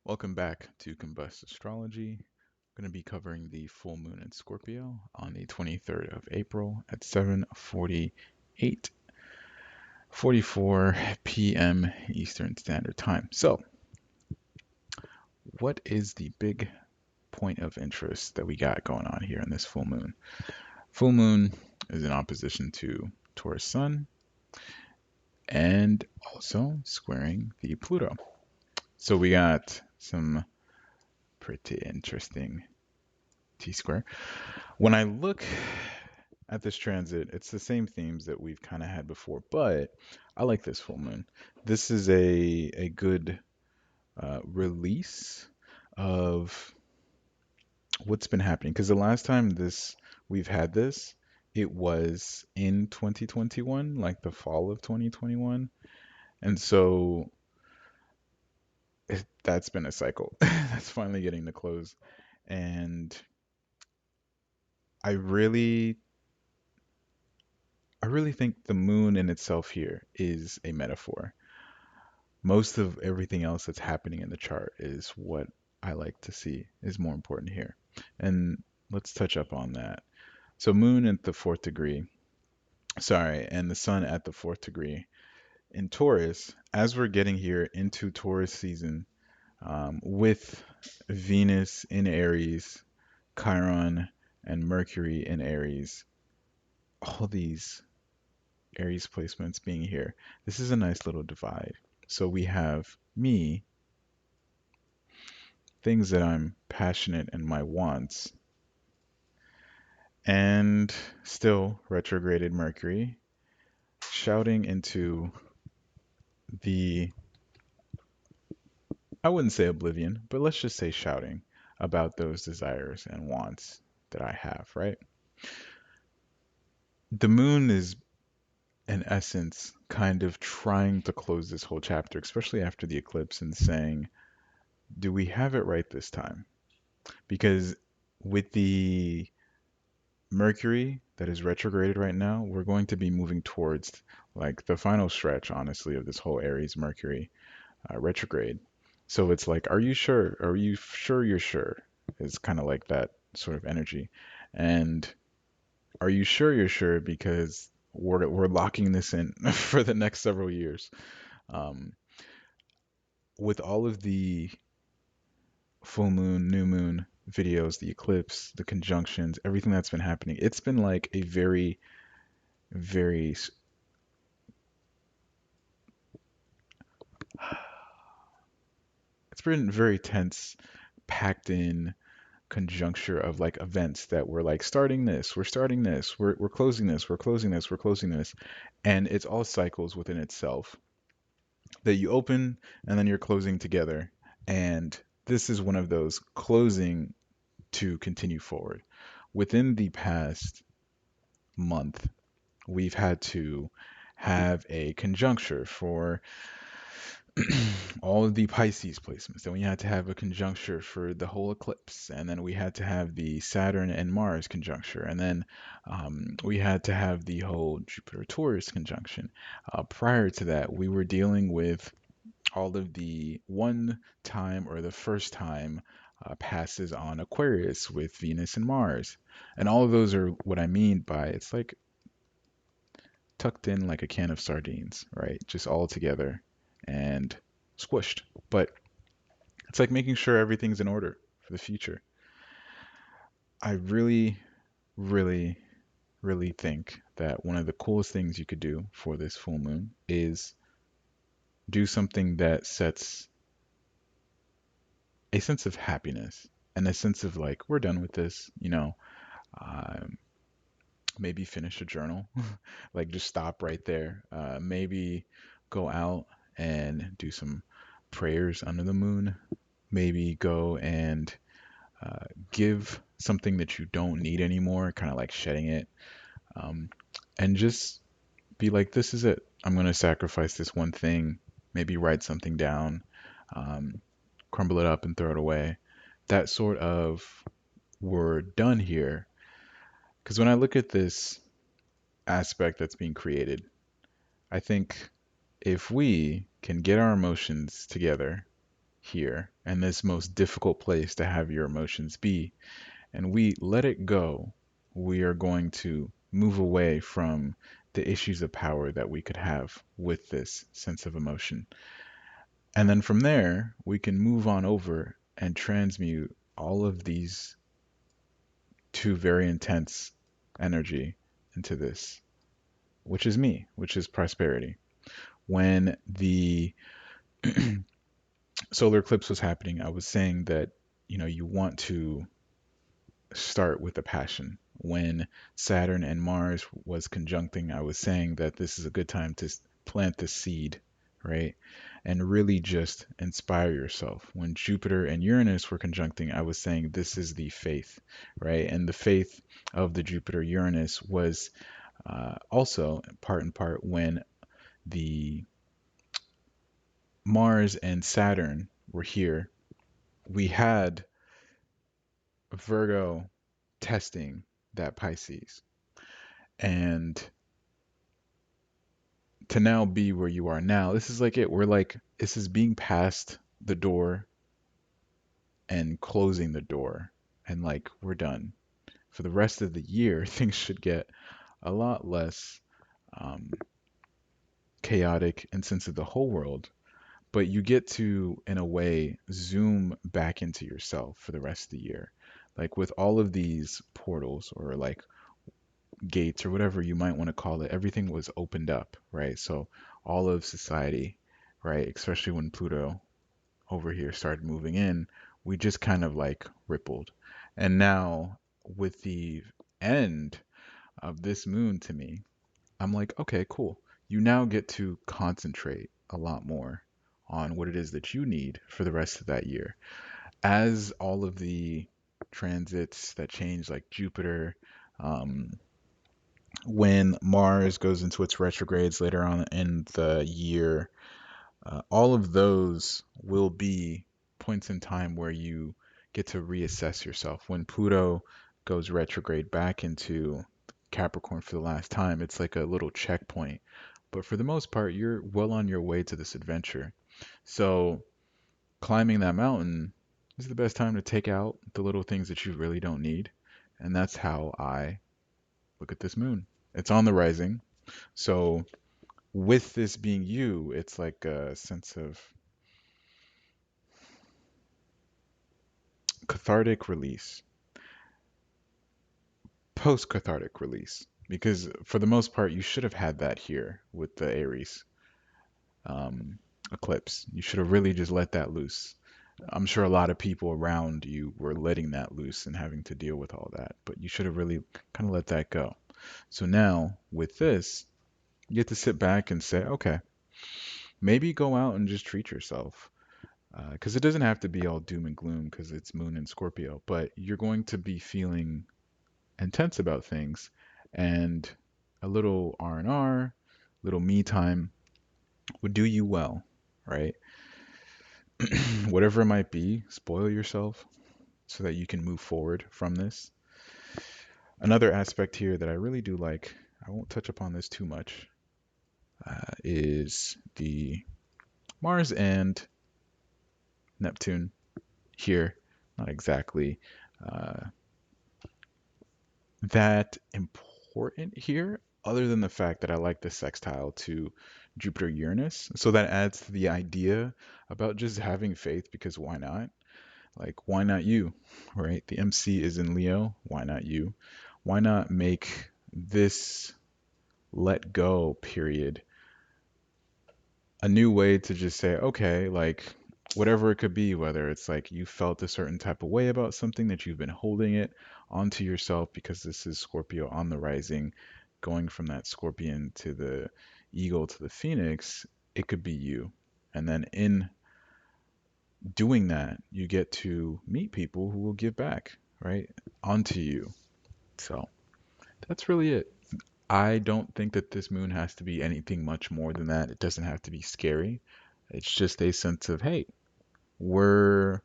Welcome back to Combust Astrology. I'm going to be covering the full moon in Scorpio on the 23rd of April at 7:48, 44 p.m. Eastern Standard Time. So, what is the big point of interest that we got going on here in this full moon? Full moon is in opposition to Taurus Sun and also squaring the Pluto. So we got some pretty interesting T-square. When I look at this transit, it's the same themes that we've kind of had before, but I like this full moon. This is a good release of what's been happening because the last time we've had this, it was in 2021, like the fall of 2021, and so that's been a cycle that's finally getting to close, and I really I really think the moon in itself here is a metaphor. Most of everything else that's happening in the chart is what I like to see is more important here. And let's touch up on that. So moon at the fourth degree, sorry, and the sun at the fourth degree. In Taurus, as we're getting here into Taurus season, with Venus in Aries, Chiron, and Mercury in Aries, all these Aries placements being here, this is a nice little divide. So we have me, things that I'm passionate in my wants, and still retrograded Mercury, shouting into the, I wouldn't say oblivion, but let's just say shouting about those desires and wants that I have, right? The moon is, in essence, kind of trying to close this whole chapter, especially after the eclipse, and saying, do we have it right this time? Because with the Mercury that is retrograded right now, we're going to be moving towards like the final stretch, honestly, of this whole Aries Mercury retrograde. So it's like, are you sure? Are you sure you're sure? It's kind of like that sort of energy. And are you sure you're sure? Because we're locking this in for the next several years. Um, with all of the full moon, new moon videos, the eclipse, the conjunctions, everything that's been happening, it's been like a very, very it's been very tense, packed in conjuncture of like events that we're like starting this, we're starting this, we're closing this, we're closing this, we're closing this. And it's all cycles within itself that you open and then you're closing together. And this is one of those closing to continue forward. Within the past month, we've had to have a conjuncture for all of the Pisces placements. Then we had to have a conjuncture for the whole eclipse, and then we had to have the Saturn and Mars conjuncture, and then we had to have the whole Jupiter-Taurus conjunction. Prior to that, we were dealing with all of the one time or the first time passes on Aquarius with Venus and Mars, and all of those are what I mean by it's like tucked in like a can of sardines, right? Just all together and squished. But it's like making sure everything's in order for the future. I really, really, really think that one of the coolest things you could do for this full moon is do something that sets a sense of happiness and a sense of like, we're done with this, um, maybe finish a journal, like just stop right there. Maybe go out and do some prayers under the moon. Maybe go and give something that you don't need anymore, kind of like shedding it, um, and just be like, this is it. I'm going to sacrifice this one thing, maybe write something down, um, crumble it up and throw it away. That sort of, we're done here. Because when I look at this aspect that's being created, I think if we can get our emotions together here and this most difficult place to have your emotions be, and we let it go, we are going to move away from the issues of power that we could have with this sense of emotion. And then from there, we can move on over and transmute all of these two very intense energy into this, which is me, which is prosperity. When the solar eclipse was happening, I was saying that, you want to start with a passion. When Saturn and Mars was conjuncting, I was saying that this is a good time to plant the seed, right? And really just inspire yourself. When Jupiter and Uranus were conjuncting, I was saying this is the faith, right? And the faith of the Jupiter Uranus was also part and part when the Mars and Saturn were here. We had Virgo testing that Pisces. And to now be where you are now, this is like it. We're like, this is being past the door and closing the door. And like, we're done. For the rest of the year, things should get a lot less um, chaotic and sense of the whole world. But you get to, in a way, zoom back into yourself for the rest of the year. Like with all of these portals or like gates or whatever you might want to call it, everything was opened up, right? So all of society, right, especially when Pluto over here started moving in, we just kind of like rippled. And now with the end of this moon to me, I'm like, okay, cool. You now get to concentrate a lot more on what it is that you need for the rest of that year. As all of the transits that change, like Jupiter, um, when Mars goes into its retrogrades later on in the year, all of those will be points in time where you get to reassess yourself. When Pluto goes retrograde back into Capricorn for the last time, it's like a little checkpoint. But for the most part, you're well on your way to this adventure. So climbing that mountain is the best time to take out the little things that you really don't need. And that's how I look at this moon. It's on the rising. So with this being you, it's like a sense of cathartic release, post cathartic release. Because for the most part, you should have had that here with the Aries um, eclipse. You should have really just let that loose. I'm sure a lot of people around you were letting that loose and having to deal with all that, but you should have really kind of let that go. So now with this, you get to sit back and say, okay, maybe go out and just treat yourself. Because it doesn't have to be all doom and gloom because it's Moon in Scorpio, but you're going to be feeling intense about things, and a little R&R, little me time would do you well, right? Whatever it might be, spoil yourself so that you can move forward from this. Another aspect here that I really do like, I won't touch upon this too much, is the Mars and Neptune here. Not exactly uh, that important here, other than the fact that I like the sextile to Jupiter Uranus. So that adds to the idea about just having faith because why not? Like, why not you? Right? The MC is in Leo. Why not you? Why not make this let go period a new way to just say, okay, like whatever it could be, whether it's like you felt a certain type of way about something that you've been holding it onto yourself because this is Scorpio on the rising, going from that scorpion to the eagle to the phoenix, it could be you. And then in doing that, you get to meet people who will give back, right, onto you. So that's really it. I don't think that this moon has to be anything much more than that. It doesn't have to be scary. It's just a sense of, hey, we're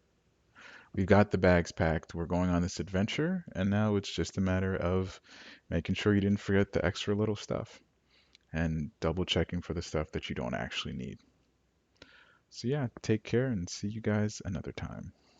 we've got the bags packed. We're going on this adventure, and now it's just a matter of making sure you didn't forget the extra little stuff and double checking for the stuff that you don't actually need. So yeah, take care and see you guys another time.